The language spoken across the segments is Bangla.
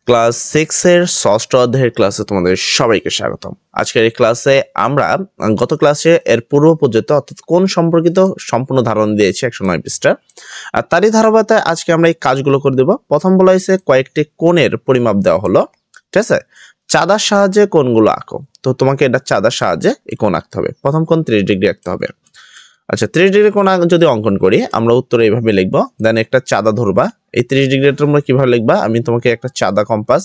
ক্লাস 6 এর ষষ্ঠ অধ্যায়ের ক্লাসে তোমাদের সবাইকে স্বাগতম। আজকের এই ক্লাসে আমরা গত ক্লাসে এর পূর্ব পর্যন্ত অর্থাৎ কোণ সম্পর্কিত সম্পূর্ণ ধারণা দিয়েছি 109 পৃষ্ঠা। আর তারই ধারাবাহিকতায় আজকে আমরা এই কাজগুলো করে দেব। প্রথম বলা হয়েছে কয়েকটি কোণের পরিমাপ দেওয়া হলো, ঠিক আছে। চাঁদার সাহায্যে কোণগুলো আঁকো। তো তোমাকে এটা চাঁদার সাহায্যে এই কোণ আঁকতে হবে। প্রথম কোণ 30 ডিগ্রি আঁকতে হবে। আচ্ছা, 30 ডিগ্রি কোণ যদি অঙ্কন করি আমরা উত্তরে এইভাবে লিখবো। দেন একটা চাঁদা ধরবা। এই 30 ডিগ্রিটা তোমরা কিভাবে লিখবা, আমি তোমাকে একটা চাঁদা কম্পাস,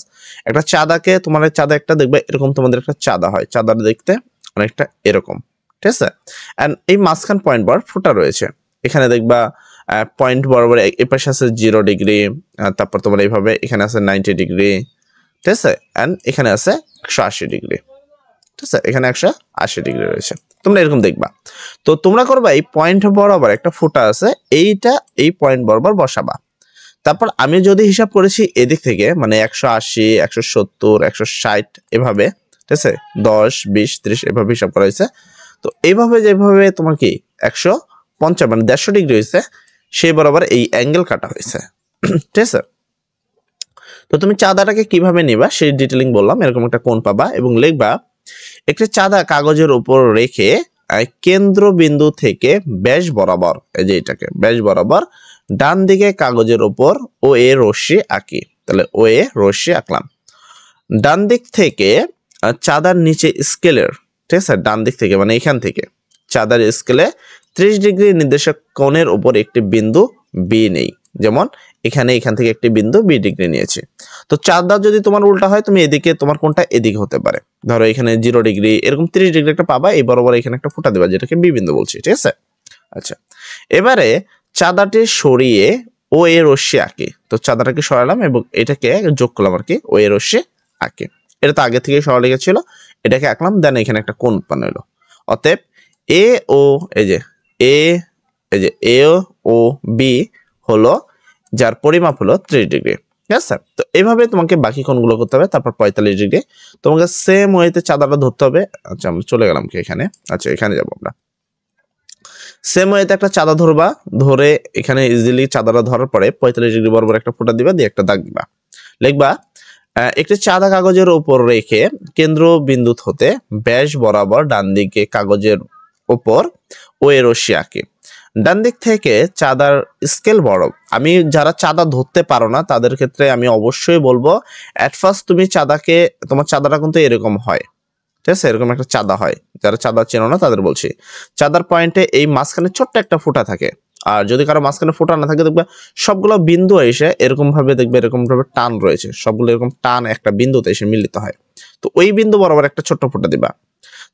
একটা চাঁদাকে তোমার চাঁদা একটা দেখবে এরকম, তোমাদের একটা চাঁদা হয়, চাঁদাটা দেখতে অনেকটা এরকম, ঠিক আছে। এন্ড এই মাঝখান পয়েন্ট বার ফুটা রয়েছে, এখানে দেখবা পয়েন্ট বরাবর এই পাশে আছে 0 ডিগ্রি, তারপর তোমার এইভাবে এখানে আছে 90 ডিগ্রি, ঠিক আছে। এন্ড এখানে আছে 180 ডিগ্রি, ঠিক আছে। এখানে 180 ডিগ্রি রয়েছে, তোমরা এরকম দেখবা। তো তোমরা করবা এই পয়েন্ট বরাবর একটা ফুটা আছে, এইটা এই পয়েন্ট বরাবর বসাবা। তারপর আমি যদি হিসাব করেছি এদিক থেকে, মানে 180, 170, 160 এভাবে, ঠিক আছে, 10, 20, 30 এভাবে হিসাব করা হয়েছে। তো এইভাবে যেভাবে তোমার কি 150 মানে 150 ডিগ্রি হয়েছে, সেই বরাবর এই অ্যাঙ্গেল কাটা হয়েছে, ঠিক আছে। তো তুমি চাঁদাটাকে কিভাবে নিবা সেই ডিটেইলিং বললাম। এরকম একটা কোণ পাবা এবং লিখবা একটি চাঁদা কাগজের উপর রেখে কেন্দ্রবিন্দু থেকে ব্যাস বরাবর, এই যে এটাকে ব্যাস বরাবর ডান দিকে কাগজের উপর ও এ রশ্মি আঁকি। তাহলে ও এ রশ্মি আঁকলাম। ডান দিক থেকে চাঁদার নিচে স্কেলের, ঠিক আছে, ডান দিক থেকে মানে এখান থেকে চাঁদার স্কেলে 30 ডিগ্রি নির্দেশক কোণের উপর একটি বিন্দু বি নেই। যেমন এখানে এখান থেকে একটি বিন্দু বি ডিগ্রি নিয়েছে। তো চাঁদা যদি তোমার উল্টা হয়, তুমি এদিকে তোমার কোণটা এদিকে হতে পারে। ধরো এখানে 0 ডিগ্রি, এরকম 30 ডিগ্রি একটা পাবা, এই বরাবর এখানে একটা ফুটা দেবা, যেটাকে বি বিন্দু বলছি, ঠিক আছে। আচ্ছা, এবারে চাঁদাটি সরিয়ে ও এ রশ্মি আঁকি। তো চাঁদাটাকে সরালাম এবং এটাকে যোগ করলাম আর কি, ও এ রশ্মি আঁকি। এটা তো আগে থেকে সরা লেগে ছিল, এটাকে আঁকলাম। দেন এখানে একটা কোণ উৎপন্ন হলো। অতএব এ ও এই যে এ ও বি হলো, যার পরিমাপ হলো 30 ডিগ্রি, ঠিক আছে। তো এইভাবে তোমাকে বাকি কোণগুলো করতে হবে। তারপর 45 ডিগ্রি তোমাকে সেম ওয়েতে চাঁদাটা ধরতে হবে। আচ্ছা, আমরা চলে গেলাম কি এখানে, আচ্ছা এখানে যাবো আমরা। সেম ওয়েতে একটা চাঁদা ধরবা, ধরে এখানে ইজিলি চাঁদাটা ধরার পরে 45 ডিগ্রি বরাবর একটা ফুটা দিবা, দিয়ে একটা দাগ দিবা। লিখবা একটি চাঁদা কাগজের উপর রেখে কেন্দ্রবিন্দু হতে ব্যাস বরাবর ডান দিকে কাগজের উপর ও এ রশ্মি আঁকি। ডান দিক থেকে চাঁদার স্কেল বড়। আমি যারা চাঁদা ধরতে পারো না তাদের ক্ষেত্রে আমি অবশ্যই বলবো, অ্যাট ফার্স্ট তুমি চাঁদাকে, তোমার চাঁদাটা কিন্তু এরকম হয়, ঠিক আছে, এরকম একটা চাঁদা হয়। যারা চাঁদা চেনো না তাদের বলছি, চাঁদার পয়েন্টে এই মাঝখানে ছোট্ট একটা ফুটা থাকে। আর যদি কারো মাঝখানে ফুটা না থাকে, দেখবে সবগুলো বিন্দু এসে এরকম ভাবে, দেখবে এরকম ভাবে টান রয়েছে, সবগুলো এরকম টান একটা বিন্দুতে এসে মিলিত হয়। তো ওই বিন্দু বরাবর একটা ছোট্ট ফুটা দিবা।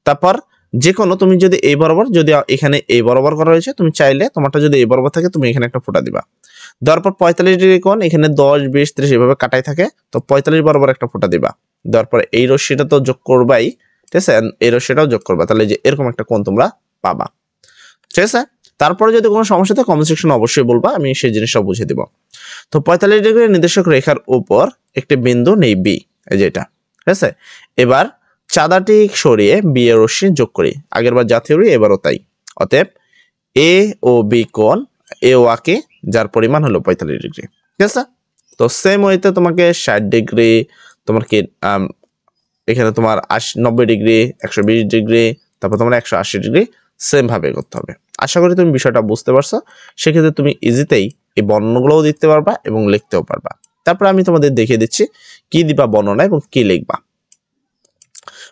তারপর যে কোনো, তুমি যদি এই বরাবর, যদি এখানে এই বরাবর করা হয়েছে, তুমি চাইলে তোমারটা যদি এই বরাবর থাকে তুমি এখানে একটা ফুটা দিবা। দেওয়ার পর 45 ডিগ্রি কোণ, এখানে 10, 20, 30 এভাবে কাটাই থাকে। তো 45 বরাবর একটা ফুটা দিবা। দেওয়ার পর এই রশ্মিটা তো যোগ করবাই, ঠিক আছে, এই রশ্মিটাও যোগ করবা। তাহলে যে এরকম একটা কোণ তোমরা পাবা, ঠিক আছে। তারপরে যদি কোনো সমস্যা থাকে কমেন্ট সেকশনে অবশ্যই বলবা, আমি সেই জিনিসটা বুঝিয়ে দিব। তো 45 ডিগ্রি নির্দেশক রেখার উপর একটি বিন্দু নেই বি, এই যে এটা, ঠিক আছে। এবার চাঁদাটি সরিয়ে বি এর রশ্মি যোগ করি। আগের বার যা থিওরি এবারও তাই। অতএব এ ও বি কোণ এ ও আঁকি, যার পরিমাণ হলো 45 ডিগ্রি, ঠিক আছে। তো সেম ওয়েতে তোমাকে 60 ডিগ্রি, তোমার কি এখানে তোমার 90 ডিগ্রি, 120 ডিগ্রি, তারপর তোমার 180 ডিগ্রি সেম ভাবে করতে হবে। আশা করি তুমি বিষয়টা বুঝতে পারছো। সেক্ষেত্রে তুমি ইজিতেই এই বর্ণগুলোও দিতে পারবা এবং লিখতেও পারবা। তারপর আমি তোমাদের দেখিয়ে দিচ্ছি কি দিবা বর্ণনা এবং কি লিখবা।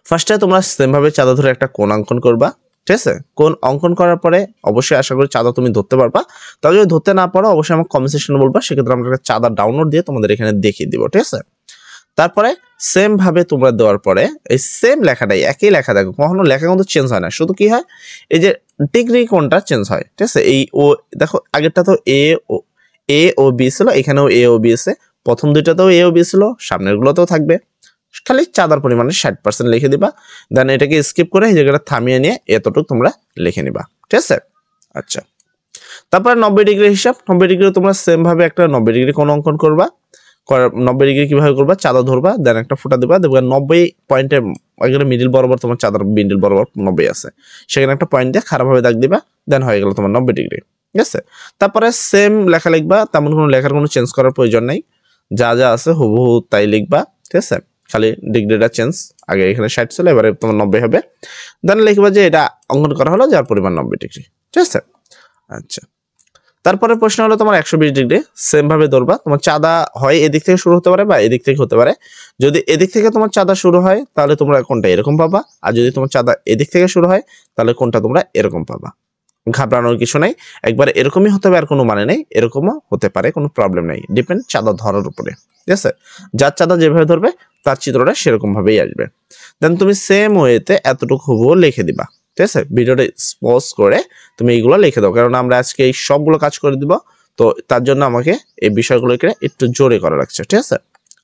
ফার্স্টে তোমরা সেম ভাবে চাঁদা ধরে একটা কোণ অঙ্কন করবা, ঠিক আছে। কোণ অঙ্কন করার পরে অবশ্যই আশা করি চাঁদা তুমি ধরতে পারবা। তাহলে যদি ধরতে না পারো অবশ্যই আমাকে কমেন্ট সেকশনে বলবা, সেক্ষেত্রে আমরা একটা চাঁদা ডাউনলোড দিয়ে তোমাদের এখানে দেখিয়ে দিব, ঠিক আছে। তারপরে সেম ভাবে তোমরা দেওয়ার পরে এই সেম লেখাটাই, একই লেখা দেখো, কখনো লেখা কিন্তু চেঞ্জ হয় না, শুধু কি হয় এই যে ডিগ্রি কোণটা চেঞ্জ হয়, ঠিক আছে। এই ও দেখো, আগেরটা তো এ ও বি ছিল, এখানেও এ ও বি আছে, প্রথম দুইটাতেও এ ও বি ছিল, সামনের গুলোতেও থাকবে। খালি চাঁদার পরিমাণে 60% লিখে দিবা। দেন এটাকে স্কিপ করে এই জায়গাটা থামিয়ে নিয়ে এতটুকু তোমরা লিখে নিবা, ঠিক আছে। আচ্ছা, তারপরে 90 ডিগ্রি হিসাব, 90 ডিগ্রি তোমরা সেম ভাবে একটা 90 ডিগ্রি কোণ অঙ্কন করবা। 90 ডিগ্রি কিভাবে করবা, চাঁদা ধরবা, দেন একটা ফুটা দিবা, দেখবা 90 পয়েন্টে এখানে মিডিল বরাবর তোমার চাঁদার বিন্ডিল বরাবর 90 আছে, সেখানে একটা পয়েন্ট দিয়ে খারাপভাবে দাগ দিবা। দেন হয়ে গেল তোমার 90 ডিগ্রি, ঠিক আছে। তারপরে সেম লেখা লিখবা, তেমন কোনো লেখার কোনো চেঞ্জ করার প্রয়োজন নেই। যা যা আছে হুবহু তাই লিখবা, ঠিক আছে, খালি ডিগ্রিটা চেঞ্জ, আগে এখানে 60 ছিল এবারে তোমার 90 হবে, দেন লিখবা যে এটা অঙ্কন করা হলো যার পরিমাণ 90 ডিগ্রি, ঠিক আছে। আচ্ছা, তারপরে প্রশ্ন হলো তোমার 120 ডিগ্রি, সেম ভাবে ধরবা, তোমার চাঁদা হয় এদিক থেকে শুরু হতে পারে বা এদিক থেকে হতে পারে। যদি এদিক থেকে তোমার চাঁদা শুরু হয় তাহলে তোমরা কোনটা এরকম পাবা, আর যদি তোমার চাঁদা এদিক থেকে শুরু হয় তাহলে কোনটা তোমরা এরকম পাবা। ঘাবড়ানোর কিছু নাই, একবার এরকমই হতে হবে আর কোনো মানে নেই, এরকমও হতে পারে, কোনো প্রবলেম নেই, ডিপেন্ড চাঁদা ধরার উপরে, ঠিক আছে। যার চাঁদা যেভাবে ধরবে তার চিত্রটা সেরকম ভাবেই আসবে। দেন তুমি সেম ওয়েতে এতটুকু হুবহু লিখে দিবা, ঠিক আছে। ভিডিওটা পজ করে তুমি এইগুলো লিখে দাও, কারণ আমরা আজকে এই সবগুলো কাজ করে দিব, তো তার জন্য আমাকে এই বিষয়গুলোকে একটু জোরে করা লাগছে, ঠিক আছে।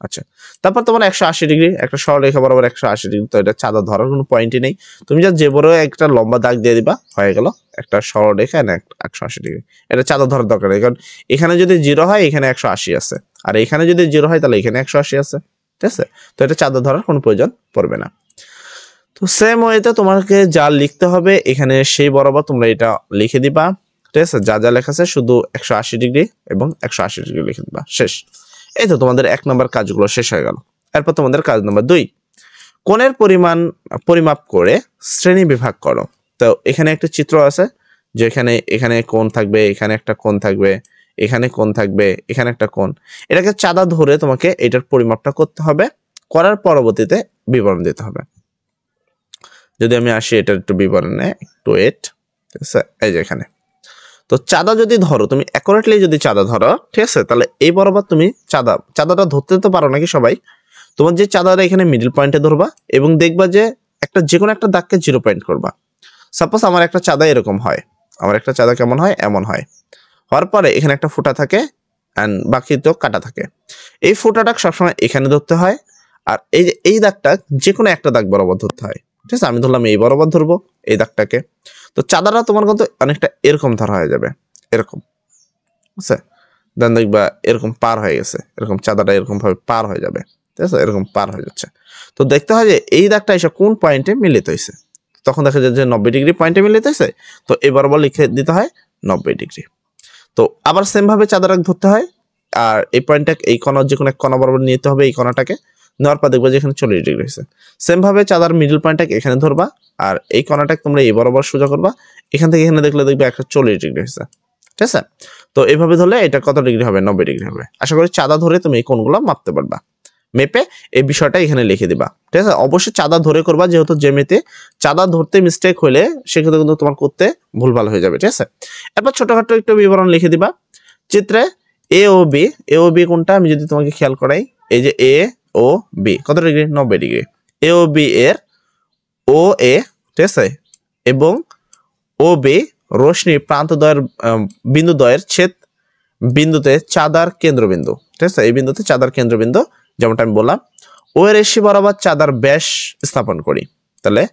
আচ্ছা, তারপর তোমার 180 ডিগ্রি, একটা সরলরেখা বরাবর 180 ডিগ্রি, তো এটা চাঁদা ধরার কোনো পয়েন্টই নেই, তুমি যা যে বড় একটা লম্বা দাগ দিয়ে দিবা, হয়ে গেল একটা সরলরেখা না 180 ডিগ্রি। এটা চাঁদা ধরার দরকার নেই, কারণ এখানে যদি 0 হয় এখানে 180 আছে, আর এখানে যদি 0 হয় তাহলে এখানে 180 আছে, ঠিক আছে। তো এটা চাঁদা ধরার কোনো প্রয়োজন পড়বে না। তো সেম ওয়েতে তোমাকে যা লিখতে হবে এখানে সেই বরাবর তোমরা এটা লিখে দিবা, ঠিক আছে। যা যা লেখা আছে শুধু 180 ডিগ্রি এবং 180 ডিগ্রি লিখে দিবা, শেষ। এই তো তোমাদের 1 নম্বর কাজগুলো শেষ হয়ে গেল। এরপর তোমাদের কাজ নম্বর 2, কোণের পরিমাণ পরিমাপ করে শ্রেণী বিভাগ করো। তো এখানে একটা চিত্র আছে, যেখানে এখানে কোণ থাকবে, এখানে একটা কোণ থাকবে, এখানে কোণ থাকবে, এখানে একটা কোণ, এটাকে চাঁদা ধরে তোমাকে এটার পরিমাপটা করতে হবে, করার পরবর্তীতে বিবরণ দিতে হবে। যদি আমি আসি এটার একটু বিবরণে, একটু ওয়েট, ঠিক আছে। এই যে এখানে তো চাঁদা যদি ধরো তুমি অ্যাকুরেটলি যদি চাঁদা ধরো, ঠিক আছে, তাহলে এই বরাবর তুমি চাঁদাটা ধরতে তো পারো নাকি সবাই, তোমার যে চাঁদাটা এখানে মিডল পয়েন্টে ধরবা এবং দেখবা যে একটা যে কোনো একটা দাগকে 0 পয়েন্ট করবা। সাপোজ আমার একটা চাঁদা এরকম হয়, আমার একটা চাঁদা কেমন হয়, এমন হয়, হওয়ার পরে এখানে একটা ফোঁটা থাকে অ্যান্ড বাকি তো কাটা থাকে। এই ফোঁটাটা সবসময় এখানে ধরতে হয়, আর এই যে এই দাগটা যে কোনো একটা দাগ বরাবর ধরতে হয়, ঠিক আছে। আমি ধরলাম এই বরাবর ধরবো এই দাগটাকে, তো চাঁদাটা তোমার কিন্তু অনেকটা এরকম ধরা হয়ে যাবে, এরকম, বুঝছে। দেন দেখবা এরকম পার হয়ে গেছে, এরকম চাঁদাটা এরকম ভাবে পার হয়ে যাবে, ঠিক আছে, এরকম পার হয়ে যাচ্ছে। তো দেখতে হয় যে এই দাগটা এসে কোন পয়েন্টে মিলিত হয়েছে, তখন দেখা যায় যে 90 ডিগ্রি পয়েন্টে মিলিত হয়েছে, তো এই বরাবর লিখে দিতে হয় 90 ডিগ্রি। তো আবার সেম ভাবে চাঁদাটা ধরতে হয়, আর এই পয়েন্টটা এই কোণার যে কোনো এক কোণা বরাবর নিতে হবে, এই কোণাটাকে নেওয়ার পর দেখবো যে এখানে 40 ডিগ্রি হয়েছে। সেম ভাবে চাঁদার মিডল পয়েন্টটাকে এখানে ধরবা, আর এই কোণাটাকে তোমরা এই বরাবর সোজা করবা, এখান থেকে এখানে দেখলে দেখবে 140 ডিগ্রি হয়েছে, ঠিক আছে। তো এইভাবে ধরলে এটা কত ডিগ্রি হবে, 90 ডিগ্রি হবে। আশা করি চাঁদা ধরে তুমি এই কোণগুলো মাপতে পারবা, মেপে এই বিষয়টা এখানে লিখে দিবা, ঠিক আছে। অবশ্যই চাঁদা ধরে করবা, যেহেতু জ্যামিতিতে চাঁদা ধরতে মিস্টেক হলে সেক্ষেত্রে কিন্তু তোমার করতে ভুলভাল হয়ে যাবে, ঠিক আছে। এরপর ছোটখাটো একটু বিবরণ লিখে দিবা। চিত্রে এ ও বি কোনটা আমি যদি তোমাকে খেয়াল করাই, এই যে এ ও বি কত ডিগ্রি, 90 ডিগ্রি। এ ও বি এর ও এ, ঠিক আছে, এবং ও বি রশ্মি প্রান্তদ্বয়ের বিন্দুদ্বয়ের ছেদ বিন্দুতে চাঁদার কেন্দ্রবিন্দু, ঠিক আছে। এই বিন্দুতে চাঁদার কেন্দ্রবিন্দু, যেমনটা আমি বললাম। ও এর রেশি বরাবর চাঁদার ব্যাস স্থাপন করি, তাহলে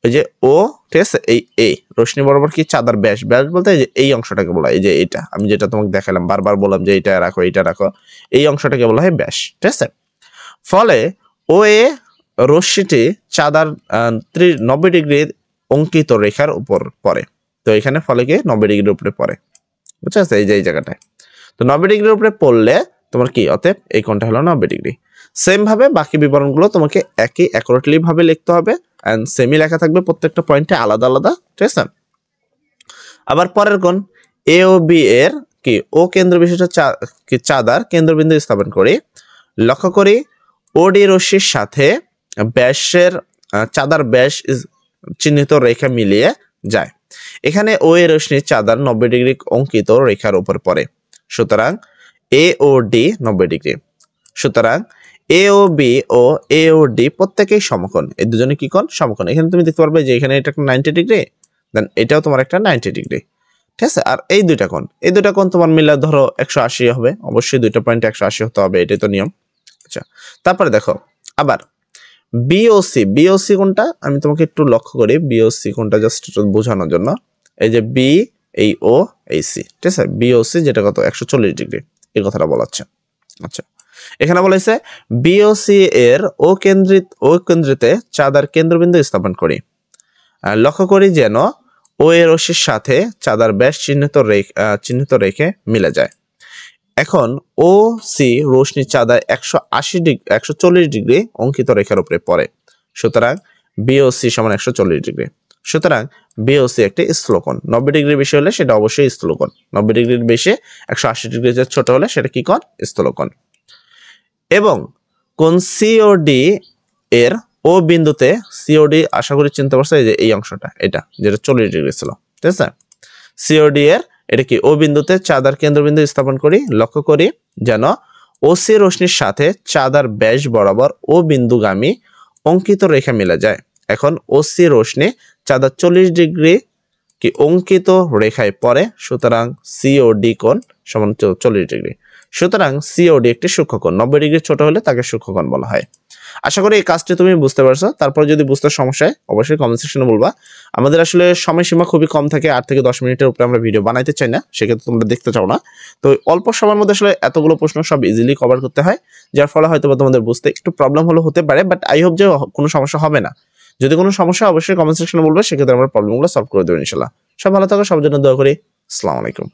ওই যে ও, ঠিক আছে, এই রশ্মি বরাবর কি চাঁদার ব্যাস, ব্যাস বলতে এই যে এই অংশটাকে বলা, এই যে এটা আমি যেটা তোমাকে দেখালাম, বারবার বললাম যে এটা রাখো এটা রাখো, এই অংশটাকে বলা হয় ব্যাস, ঠিক আছে। ফলে ও এ রশ্মিটি চাঁদার 90 ডিগ্রির অঙ্কিত রেখার উপর পড়ে, তো এখানে ফলে কি 90 ডিগ্রির উপরে পড়ে, বুঝতে পারছো, এই যে এই জায়গাটায়। তো 90 ডিগ্রির উপরে পড়লে তোমার কি, অতএব এই কোণটা হলো 90 ডিগ্রি। সেম ভাবে বাকি বিবরণগুলো তোমাকে একই অ্যাকুরেটলি ভাবে লিখতে হবে, এন্ড সেমই লেখা থাকবে প্রত্যেকটা পয়েন্টে আলাদা আলাদা, ঠিক আছে। আবার পরের কোণ এ ও বি এর কি ও কেন্দ্র বিশিষ্ট চাঁদার কেন্দ্রবিন্দু স্থাপন করি, লক্ষ্য করি ওডি রশ্মির সাথে ব্যাসের চাঁদার ব্যাস চিহ্নিত রেখা মিলিয়ে যায়। এখানে ও এ রশ্মি চাঁদার 90 ডিগ্রি অঙ্কিত রেখার উপর পড়ে, সুতরাং এ ও ডি 90 ডিগ্রি। সুতরাং এ ও বি ও এ ও ডি প্রত্যেকেই সমকোণ, এই দুজনে কি কোণ, সমকোণ। এখানে তুমি দেখতে পারবে যে এখানে এটা একটা 90 ডিগ্রি, দেন এটাও তোমার একটা 90 ডিগ্রি, ঠিক আছে। আর এই দুইটা কোণ তোমার মিলে ধরো 180 হবে, অবশ্যই দুইটা পয়েন্ট 180 হতে হবে, এটাই তো নিয়ম। আচ্ছা, তারপরে দেখো আবার বিওসি কোনটা আমি তোমাকে একটু লক্ষ্য করি, বিওসি কোনটা জাস্ট বোঝানোর জন্য, এই যে বি এই ও এই সি, ঠিক আছে। বিওসি যেটা কত 140 ডিগ্রি, এই কথাটা বলাচ্ছে। আচ্ছা, এখানে বলা হয়েছে বিওসি এর ও কেন্দ্রিতে চাঁদার কেন্দ্রবিন্দু স্থাপন করি, লক্ষ্য করি যেন ও এর রশ্মির সাথে চাঁদার ব্যাস চিহ্নিত রেখে মিলে যায়। এখন ও সি রশ্মির চাঁদা 140 ডিগ্রি অঙ্কিত রেখার উপরে পড়ে, সুতরাং বিওসি সমান 140 ডিগ্রি। সুতরাং বিওসি একটি স্থূলকোণ, 90 ডিগ্রির বেশি হলে সেটা অবশ্যই স্থূলকোণ, 90 ডিগ্রির বেশি 180 ডিগ্রি ছোট হলে সেটা কি কোণ? স্থূলকোণ। এবং কোণ সিওডি এর ও বিন্দুতে, সিওডি আশা করি চিনতে পারছো, এই যে এই অংশটা, এটা যেটা 40 ডিগ্রি ছিল, ঠিক আছে। সিওডি এর এটা কি ও বিন্দুতে চাঁদার কেন্দ্রবিন্দু স্থাপন করি, লক্ষ্য করি যেন ওসি রশ্মির সাথে চাঁদার ব্যাস বরাবর ও বিন্দুগামী অঙ্কিত রেখা মিলে যায়। এখন ওসি রশ্মি চাঁদার 40 ডিগ্রি কি অঙ্কিত রেখায় পড়ে, সুতরাং সিওডি কোণ সমান 40 ডিগ্রি। সুতরাং সিওডি একটি সূক্ষ্মকোণ, 90 ডিগ্রি ছোট হলে তাকে সূক্ষ্মকোণ বলা হয়। আশা করি এই কাজটি তুমি বুঝতে পারছো। তারপর যদি বুঝতে সমস্যা হয় অবশ্যই কমেন্ট সেকশনে বলবা। আমাদের আসলে সময়সীমা খুবই কম থাকে, 8 থেকে 10 মিনিটের উপরে আমরা ভিডিও বানাইতে চাই না, সেক্ষেত্রে তোমরা দেখতে চাও না। তো অল্প সময়ের মধ্যে আসলে এতগুলো প্রশ্ন সব ইজিলি কভার করতে হয়, যার ফলে হয়তো তোমাদের বুঝতে একটু প্রবলেম হতে পারে, বাট আই হোপ যে কোনো সমস্যা হবে না। যদি কোনো সমস্যা অবশ্যই কমেন্ট সেকশনে বলবে, সেক্ষেত্রে আমরা প্রবলেমগুলো সলভ করে দেবো ইনশাল্লাহ। সব ভালো থাকো, সবার জন্য দোয়া করি। আসসালামু আলাইকুম।